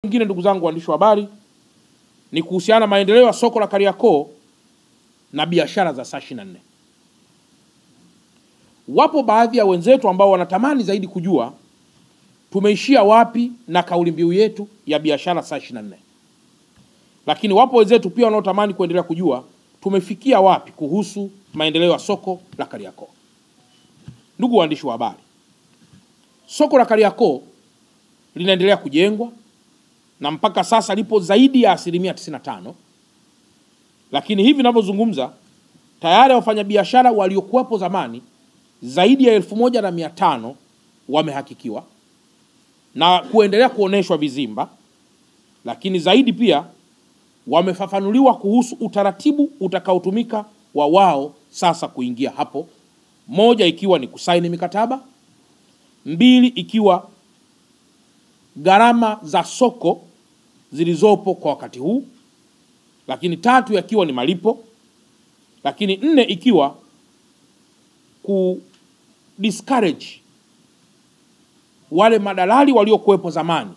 Mwingine ndugu zangu waandishi wa habari ni kuhusiana maendeleo ya soko la Kariakoo na biashara za saa 24. Wapo baadhi ya wenzetu ambao wanatamani zaidi kujua tumeishia wapi na kauli mbiu yetu ya biashara saa 24. Lakini wapo wenzetu pia wanaotamani kuendelea kujua tumefikia wapi kuhusu maendeleo ya soko la Kariakoo. Ndugu waandishi wa habari, soko la Kariakoo linaendelea kujengwa na mpaka sasa lipo zaidi ya 95%. Lakini hivi ninavyozungumza tayari wafanyabiashara waliokuwepo zamani zaidi ya 1500 wamehakikiwa na kuendelea kuoneshwa vizimba, lakini zaidi pia wamefafanuliwa kuhusu utaratibu utakaotumika wa wao sasa kuingia hapo. Moja ikiwa ni kusaini mikataba, mbili ikiwa gharama za soko zilizopo kwa wakati huu, lakini tatu yakiwa ni malipo, lakini nne ikiwa discourage wale madalali waliokuwepo zamani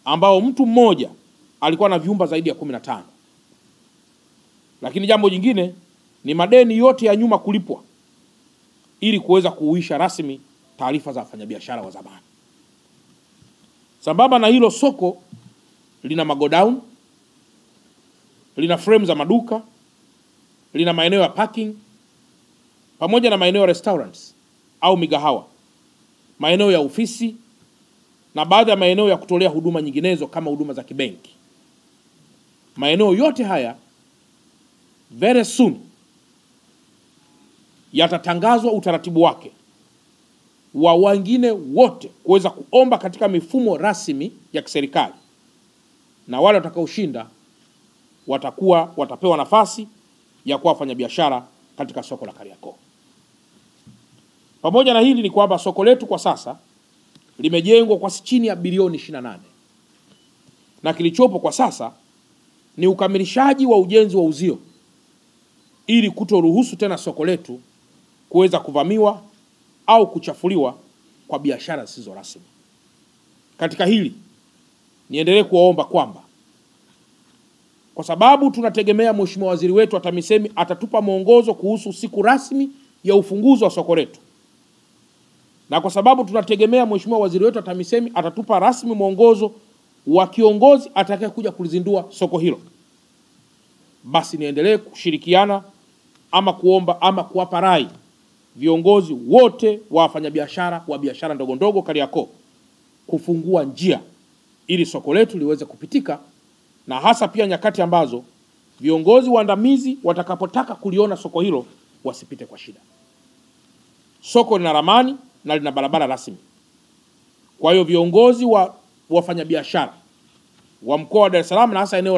ambao mtu mmoja alikuwa na vyumba zaidi ya 15. Lakini jambo jingine ni madeni yote ya nyuma kulipwa ili kuweza kuuisha rasmi taarifa za wafanyabiashara wa zamani. Sambamba na hilo, soko lina magodown, lina frame za maduka, lina maeneo ya parking, pamoja na maeneo ya restaurants au migahawa, maeneo ya ofisi na baadhi ya maeneo ya kutolea huduma nyinginezo kama huduma za kibenki. Maeneo yote haya very soon yatatangazwa utaratibu wake wa wengine wote kuweza kuomba katika mifumo rasmi ya kiserikali, na wale watakaoshinda watapewa nafasi ya kuwa wafanyabiashara katika soko la Kariakoo. Pamoja na hili ni kwamba soko letu kwa sasa limejengwa kwa chini ya bilioni 28, na kilichopo kwa sasa ni ukamilishaji wa ujenzi wa uzio ili kutoruhusu tena soko letu kuweza kuvamiwa au kuchafuliwa kwa biashara zisizo rasmi. Katika hili niendelee kuwaomba kwamba kwa sababu tunategemea Mheshimiwa Waziri wetu wa TAMISEMI atatupa mwongozo kuhusu siku rasmi ya ufunguzi wa soko letu, na kwa sababu tunategemea Mheshimiwa Waziri wetu wa TAMISEMI atatupa rasmi mwongozo wa kiongozi atakayekuja kulizindua soko hilo, basi niendelee kushirikiana ama kuomba ama kuwapa rai viongozi wote wa wafanyabiashara wa biashara ndogo ndogo Kariakoo kufungua njia ili soko letu liweze kupitika, na hasa pia nyakati ambazo viongozi waandamizi watakapotaka kuliona soko hilo wasipite kwa shida. Soko lina ramani na lina barabara rasmi. Kwa hiyo viongozi wa wafanyabiashara wa mkoa wa Dar es Salaam na hasa eneo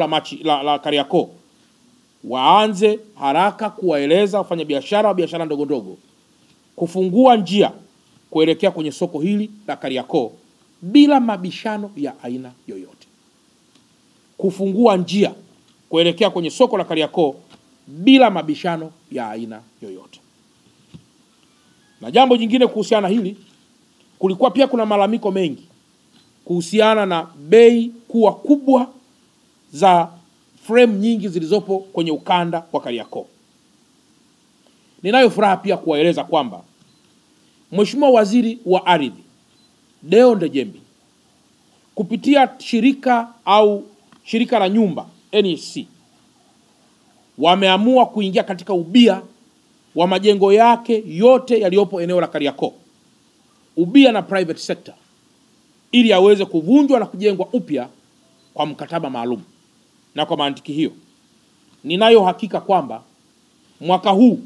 la Kariakoo waanze haraka kuwaeleza wafanyabiashara wa biashara ndogo ndogo kufungua njia kuelekea kwenye soko hili la Kariakoo bila mabishano ya aina yoyote. Kufungua njia kuelekea kwenye soko la Kariakoo bila mabishano ya aina yoyote. Na jambo jingine kuhusiana hili, kulikuwa pia kuna malalamiko mengi kuhusiana na bei kuwa kubwa za frame nyingi zilizopo kwenye ukanda wa Kariakoo. Ninayo furaha pia kuwaeleza kwamba Mheshimiwa Waziri wa Ardhi Deo Ndejembi kupitia shirika la nyumba NHC wameamua kuingia katika ubia wa majengo yake yote yaliyopo eneo la Kariakoo, ubia na private sector, ili aweze kuvunjwa na kujengwa upya kwa mkataba maalum. Na kwa mantiki hiyo ninayo hakika kwamba mwaka huu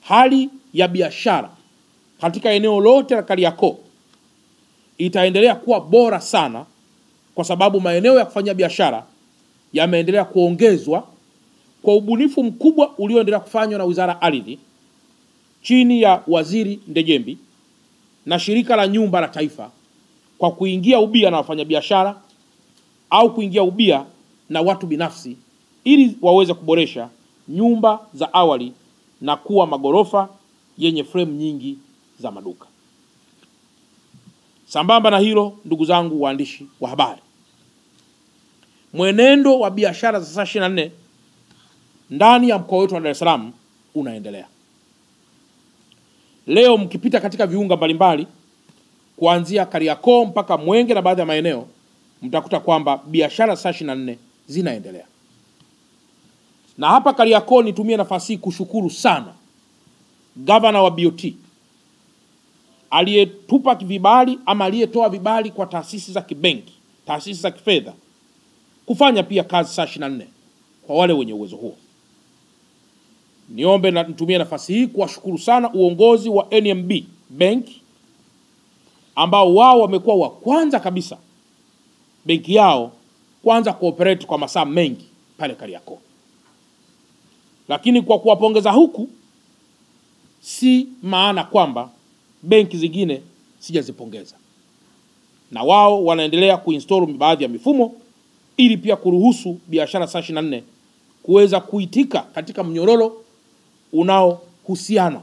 hali ya biashara katika eneo lote la Kariakoo itaendelea kuwa bora sana, kwa sababu maeneo ya kufanya biashara yameendelea kuongezwa kwa ubunifu mkubwa ulioendelea kufanywa na Wizara ya Ardhi chini ya Waziri Ndejembi na Shirika la Nyumba la Taifa, kwa kuingia ubia na wafanyabiashara au kuingia ubia na watu binafsi ili waweze kuboresha nyumba za awali na kuwa magorofa yenye frame nyingi za maduka. Sambamba na hilo, ndugu zangu waandishi wa habari, mwenendo wa biashara za saa 24 ndani ya mkoa wetu wa Dar es Salaam unaendelea. Leo mkipita katika viunga mbalimbali kuanzia Kariakoo mpaka Mwenge na baadhi ya maeneo, mtakuta kwamba biashara saa 24 zinaendelea. Na hapa Kariakoo nitumie nafasi hii kushukuru sana Gavana wa BOT aliyetupa vibali ama aliyetoa vibali kwa taasisi za kibenki, taasisi za kifedha kufanya pia kazi saa 24 kwa wale wenye uwezo huo. Niombe na nitumie nafasi hii kuwashukuru sana uongozi wa NMB Bank ambao wao wamekuwa wa kwanza kabisa benki yao kwanza cooperate kwa masaa mengi pale Kariakoo. Lakini kwa kuwapongeza huku si maana kwamba benki zingine sijazipongeza. Na wao wanaendelea kuinstall baadhi ya mifumo ili pia kuruhusu biashara saa 24 kuweza kuitika katika mnyororo unaohusiana,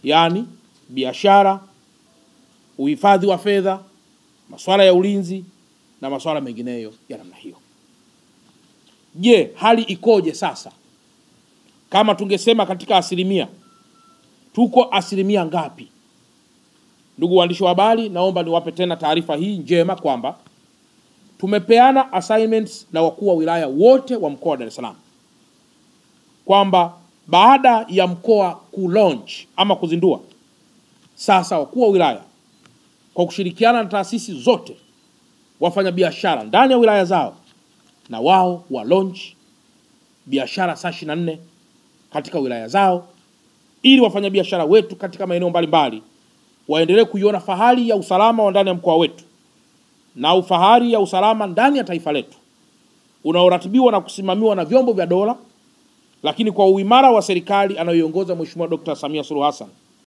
yani biashara, uhifadhi wa fedha, masuala ya ulinzi na masuala mengineyo ya namna hiyo. Je, hali ikoje sasa? Kama tungesema katika asilimia, tuko asilimia ngapi? Ndugu waandishi wa habari, naomba niwape tena taarifa hii njema kwamba tumepeana assignments na wakuu wa wilaya wote wa mkoa wa Dar es Salaam kwamba baada ya mkoa launch ama kuzindua, sasa wakuu wa wilaya kwa kushirikiana na taasisi zote, wafanya biashara ndani ya wilaya zao, na wao wa launch biashara saa 24 katika wilaya zao, ili wafanya biashara wetu katika maeneo mbalimbali waendelee kuiona fahari ya usalama wa ndani ya mkoa wetu na ufahari ya usalama ndani ya taifa letu unaoratibiwa na kusimamiwa na vyombo vya dola, lakini kwa uimara wa serikali anayoiongoza Mheshimiwa Dr. Samia Suluhu Hassan